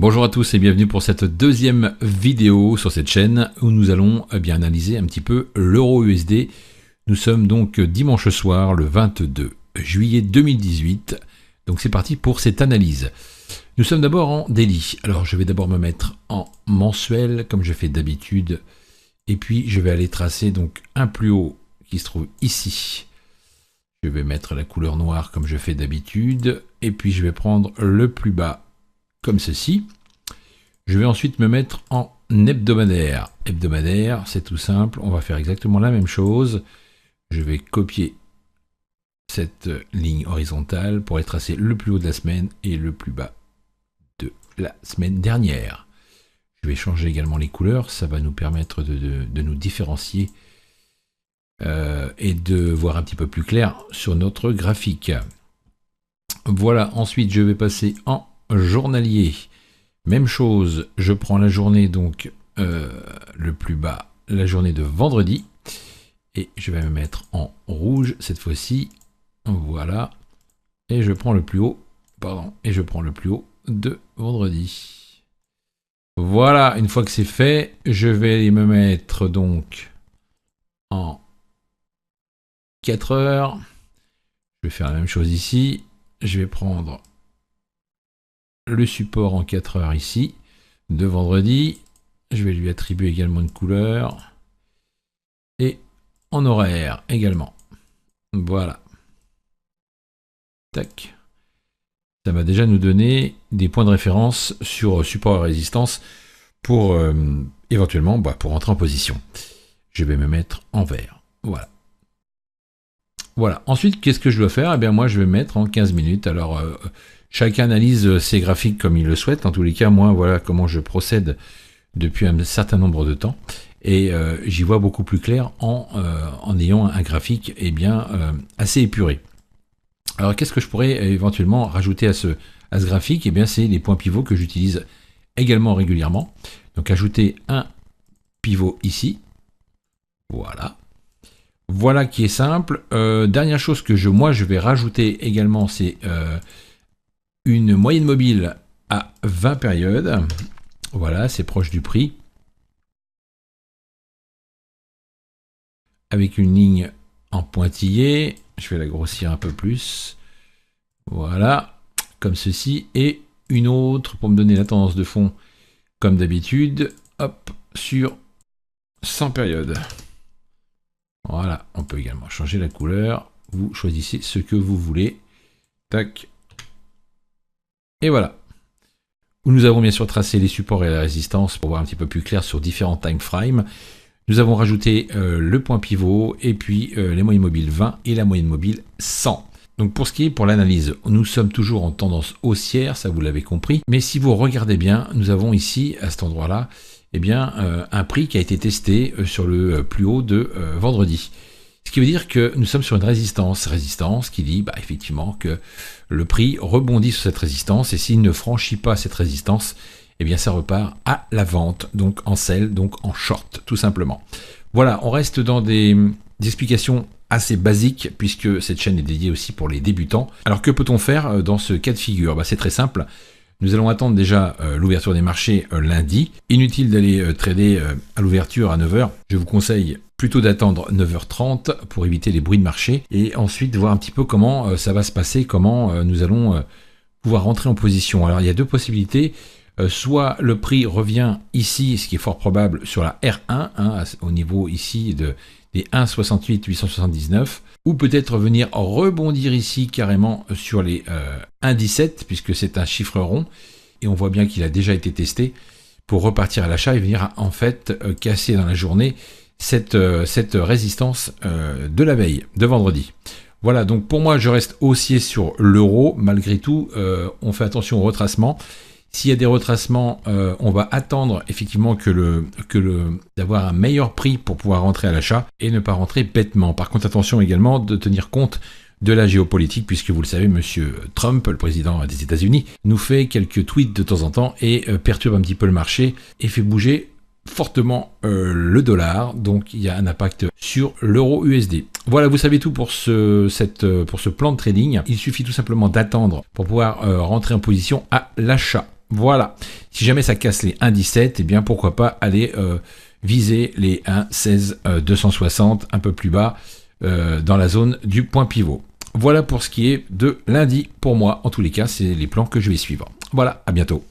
Bonjour à tous et bienvenue pour cette deuxième vidéo sur cette chaîne où nous allons analyser un petit peu l'euro USD. Nous sommes donc dimanche soir le 22 juillet 2018. Donc c'est parti pour cette analyse. Nous sommes d'abord en daily. Alors je vais d'abord me mettre en mensuel comme je fais d'habitude. Et puis je vais aller tracer donc un plus haut qui se trouve ici. Je vais mettre la couleur noire comme je fais d'habitude. Et puis je vais prendre le plus bas comme ceci. Je vais ensuite me mettre en hebdomadaire. Hebdomadaire, c'est tout simple. On va faire exactement la même chose. Je vais copier cette ligne horizontale pour aller tracer le plus haut de la semaine et le plus bas de la semaine dernière. Je vais changer également les couleurs. Ça va nous permettre de nous différencier et de voir un petit peu plus clair sur notre graphique. Voilà, ensuite je vais passer en journalier. Même chose, je prends la journée donc le plus bas, la journée de vendredi, et je vais me mettre en rouge cette fois-ci. Voilà, et je prends le plus haut, de vendredi. Voilà, une fois que c'est fait, je vais me mettre donc en 4 heures. Je vais faire la même chose ici. Je vais prendre le support en 4 heures ici, de vendredi. Je vais lui attribuer également une couleur. Et en horaire également. Voilà. Tac. Ça va déjà nous donner des points de référence sur support et résistance pour éventuellement pour entrer en position. Je vais me mettre en vert. Voilà. Voilà. Ensuite, qu'est-ce que je dois faire? Eh bien, moi, je vais me mettre en 15 minutes. Alors, chacun analyse ses graphiques comme il le souhaite. En tous les cas, moi, voilà comment je procède depuis un certain nombre de temps. Et j'y vois beaucoup plus clair en ayant un graphique assez épuré. Alors, qu'est-ce que je pourrais éventuellement rajouter à ce graphique? Eh bien, c'est les points pivots que j'utilise également régulièrement. Donc, ajouter un pivot ici. Voilà. Voilà qui est simple. Dernière chose que je vais rajouter également, c'est une moyenne mobile à 20 périodes. Voilà, c'est proche du prix. Avec une ligne en pointillé. Je vais la grossir un peu plus. Voilà, comme ceci. Et une autre pour me donner la tendance de fond, comme d'habitude. Hop, sur 100 périodes. Voilà, on peut également changer la couleur. Vous choisissez ce que vous voulez. Tac. Et voilà. Nous avons bien sûr tracé les supports et la résistance pour voir un petit peu plus clair sur différents time frames. Nous avons rajouté le point pivot et puis les moyennes mobiles 20 et la moyenne mobile 100. Donc pour ce qui est pour l'analyse, nous sommes toujours en tendance haussière, ça vous l'avez compris. Mais si vous regardez bien, nous avons ici, à cet endroit-là, un prix qui a été testé sur le plus haut de vendredi. Ce qui veut dire que nous sommes sur une résistance qui dit effectivement que le prix rebondit sur cette résistance et s'il ne franchit pas cette résistance, eh bien ça repart à la vente, donc en sell, donc en short, tout simplement. Voilà, on reste dans des explications assez basiques puisque cette chaîne est dédiée aussi pour les débutants. Alors que peut-on faire dans ce cas de figure? C'est très simple. Nous allons attendre déjà l'ouverture des marchés lundi. Inutile d'aller trader à l'ouverture à 9h. Je vous conseille plutôt d'attendre 9h30 pour éviter les bruits de marché et ensuite voir un petit peu comment ça va se passer, comment nous allons pouvoir rentrer en position. Alors il y a deux possibilités. Soit le prix revient ici, ce qui est fort probable, sur la R1, au niveau ici des 1,68 879, ou peut-être venir rebondir ici carrément sur les 1,17, puisque c'est un chiffre rond, et on voit bien qu'il a déjà été testé, pour repartir à l'achat et venir en fait casser dans la journée cette résistance de la veille, de vendredi. Voilà, donc pour moi je reste haussier sur l'euro, malgré tout, on fait attention au retracement. S'il y a des retracements, on va attendre effectivement d'avoir un meilleur prix pour pouvoir rentrer à l'achat et ne pas rentrer bêtement. Par contre, attention également de tenir compte de la géopolitique, puisque vous le savez, monsieur Trump, le président des États-Unis, nous fait quelques tweets de temps en temps et perturbe un petit peu le marché et fait bouger fortement le dollar, donc il y a un impact sur l'euro USD. Voilà, vous savez tout pour ce plan de trading. Il suffit tout simplement d'attendre pour pouvoir rentrer en position à l'achat. Voilà. Si jamais ça casse les 1,17, eh bien pourquoi pas aller viser les 1,16 260 un peu plus bas dans la zone du point pivot. Voilà pour ce qui est de lundi pour moi. En tous les cas, c'est les plans que je vais suivre. Voilà, à bientôt.